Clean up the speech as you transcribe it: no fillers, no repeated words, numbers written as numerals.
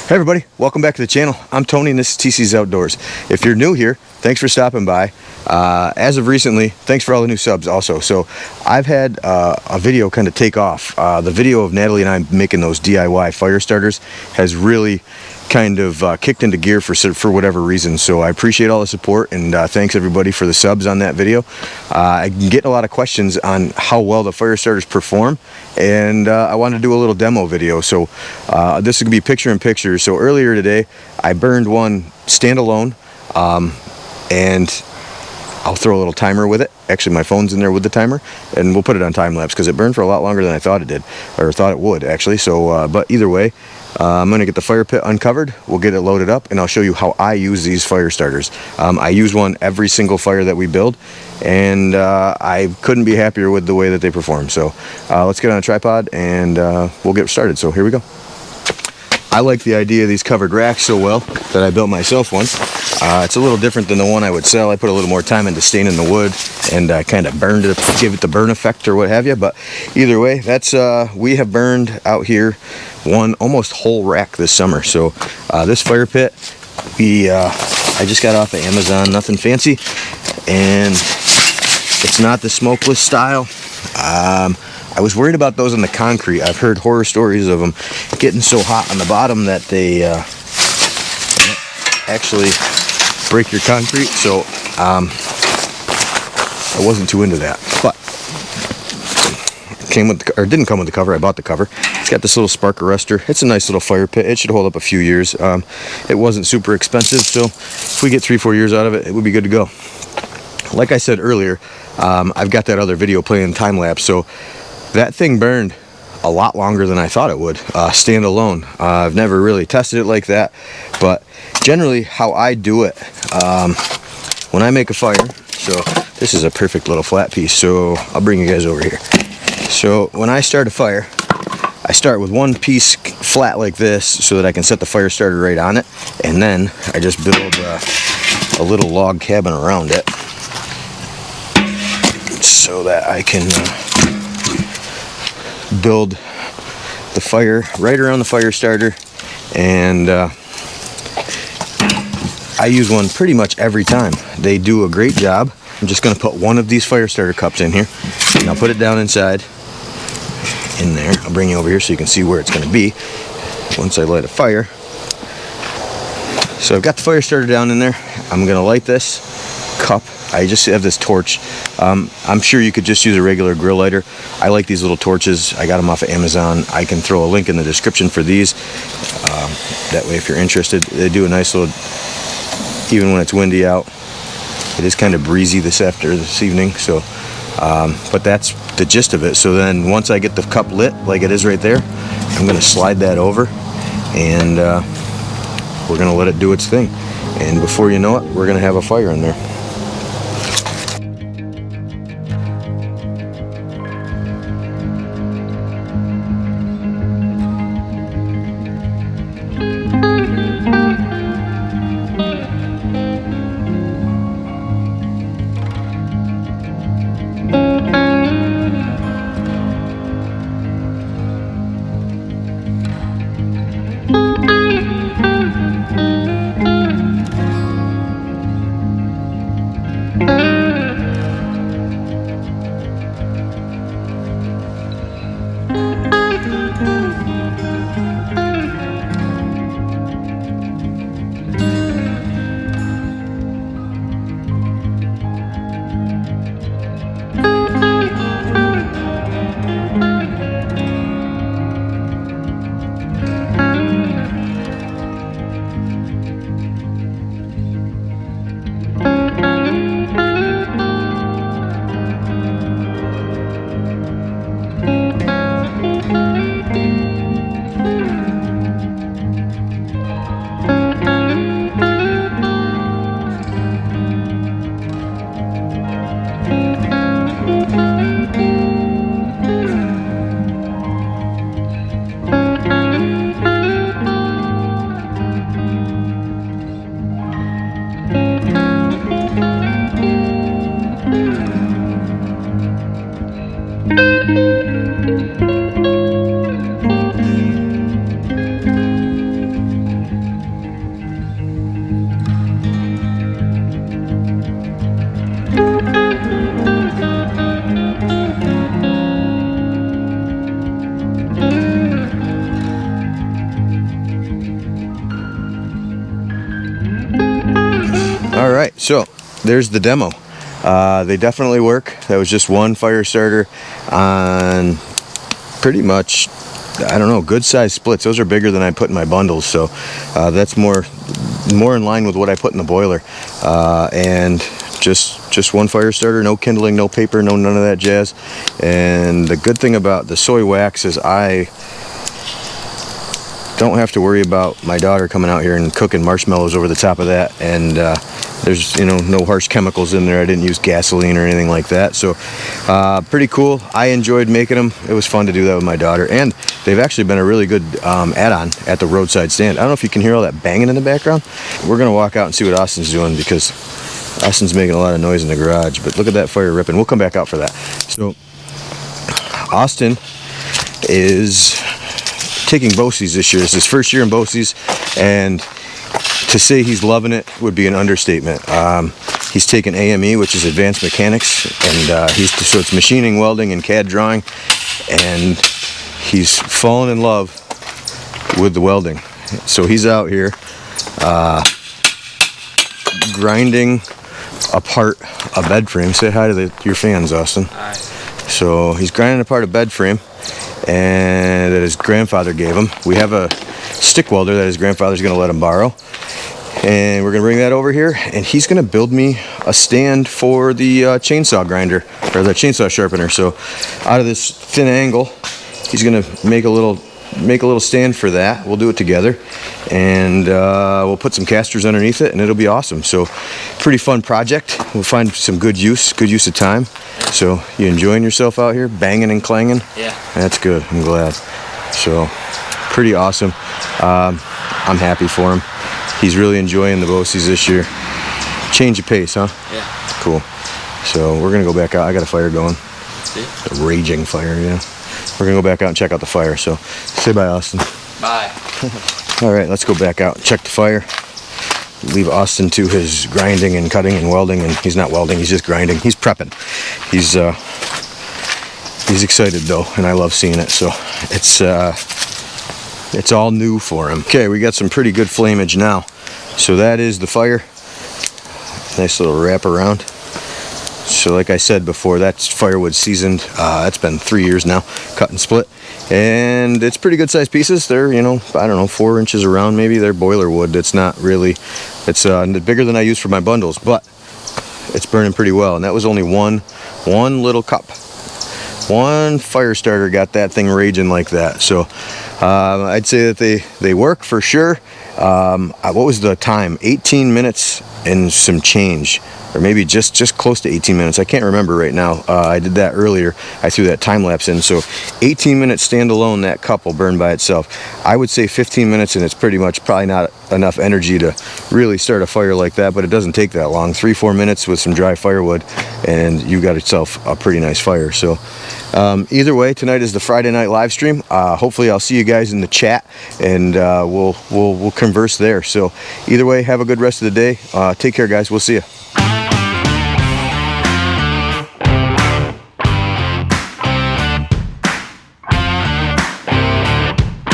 Hey everybody, welcome back to the channel. I'm Tony and this is TC's Outdoors. If you're new here, thanks for stopping by. As of recently, thanks for all the new subs also. So I've had a video kind of take off. The video of Natalie and I making those DIY fire starters has really kind of kicked into gear for whatever reason. So I appreciate all the support and thanks everybody for the subs on that video. I get a lot of questions on how well the fire starters perform, and I wanted to do a little demo video. So this is gonna be picture in picture. So earlier today I burned one standalone, and I'll throw a little timer with it. Actually, my phone's in there with the timer, and we'll put it on time lapse because it burned for a lot longer than I thought it did, or thought it would actually. So but either way, I'm gonna get the fire pit uncovered, we'll get it loaded up, and I'll show you how I use these fire starters. I use one every single fire that we build, and I couldn't be happier with the way that they perform. So let's get on a tripod and we'll get started. So here we go. I like the idea of these covered racks so well that I built myself one. It's a little different than the one I would sell. I put a little more time into staining the wood and kind of burned it, give it the burn effect or what have you. But either way, that's we have burned out here one almost whole rack this summer. So this fire pit, I just got off of Amazon, nothing fancy, and it's not the smokeless style. I was worried about those in the concrete. I've heard horror stories of them getting so hot on the bottom that they actually break your concrete. So I wasn't too into that. But it came with or didn't come with the cover. I bought the cover. It's got this little spark arrestor. It's a nice little fire pit. It should hold up a few years. It wasn't super expensive, so if we get 3-4 years out of it, it would be good to go. Like I said earlier, I've got that other video playing time lapse. So that thing burned a lot longer than I thought it would, standalone. I've never really tested it like that, but generally how I do it, when I make a fire, so this is a perfect little flat piece, so I'll bring you guys over here. So when I start a fire, I start with one piece flat like this so that I can set the fire starter right on it, and then I just build a little log cabin around it so that I can build the fire right around the fire starter. And I use one pretty much every time. They do a great job. I'm just going to put one of these fire starter cups in here, and I'll put it down inside in there. I'll bring you over here so you can see where it's going to be once I light a fire. So I've got the fire starter down in there. I'm going to light this cup. I just have this torch. I'm sure you could just use a regular grill lighter. I like these little torches. I got them off of Amazon. I can throw a link in the description for these. That way, if you're interested, they do a nice little, even when it's windy out. It is kind of breezy this evening. So, but that's the gist of it. So then once I get the cup lit, like it is right there, I'm going to slide that over, and we're going to let it do its thing. And before you know it, we're going to have a fire in there. All right, so there's the demo. They definitely work. That was just one fire starter on pretty much, I don't know, good size splits. Those are bigger than I put in my bundles, so that's more in line with what I put in the boiler. And just one fire starter, no kindling, no paper, none of that jazz. And the good thing about the soy wax is I don't have to worry about my daughter coming out here and cooking marshmallows over the top of that. And there's, you know, no harsh chemicals in there. I didn't use gasoline or anything like that. So pretty cool. I enjoyed making them. It was fun to do that with my daughter. And they've actually been a really good add-on at the roadside stand. I don't know if you can hear all that banging in the background. We're going to walk out and see what Austin's doing, because Austin's making a lot of noise in the garage. But look at that fire ripping. We'll come back out for that. So Austin is taking BOCES this year. It's his first year in BOCES, and to say he's loving it would be an understatement. He's taken AME, which is Advanced Mechanics, and so it's machining, welding, and CAD drawing, and he's fallen in love with the welding. So he's out here grinding apart a bed frame. Say hi to your fans, Austin. Hi. So he's grinding apart a bed frame, and that his grandfather gave him. We have a stick welder that his grandfather's going to let him borrow, and we're going to bring that over here, and he's going to build me a stand for the chainsaw grinder, or the chainsaw sharpener. So out of this thin angle, he's going to make a little stand for that. We'll do it together, and we'll put some casters underneath it, and it'll be awesome. So pretty fun project. We'll find some good use of time. So you enjoying yourself out here, banging and clanging? Yeah. That's good. I'm glad. So pretty awesome. I'm happy for him. He's really enjoying the BOCES this year. Change of pace, huh? Yeah. Cool. So we're gonna go back out. I got a fire going. See? A raging fire, yeah. We're gonna go back out and check out the fire. So say bye, Austin. Bye. All right, let's go back out and check the fire. Leave Austin to his grinding and cutting and welding, and he's not welding, he's just grinding. He's prepping. He's excited though, and I love seeing it. So it's all new for him. Okay, we got some pretty good flameage now. So that is the fire. Nice little wrap around. So like I said before, that's firewood seasoned. That's been 3 years now, cut and split. And it's pretty good sized pieces. They're, you know, I don't know, 4 inches around maybe. They're boiler wood. It's not really, it's bigger than I use for my bundles, but it's burning pretty well. And that was only one little cup. One fire starter got that thing raging like that. So I'd say that they work for sure. What was the time? 18 minutes and some change, or maybe just close to 18 minutes. I can't remember right now. I did that earlier. I threw that time lapse in. So 18 minutes standalone, that cup will burn by itself. I would say 15 minutes, and it's pretty much probably not enough energy to really start a fire like that, but it doesn't take that long. 3-4 minutes with some dry firewood, and you got yourself a pretty nice fire. So either way, tonight is the Friday night live stream. Hopefully I'll see you guys in the chat, and we'll converse there. So either way, have a good rest of the day. Take care, guys. We'll see you.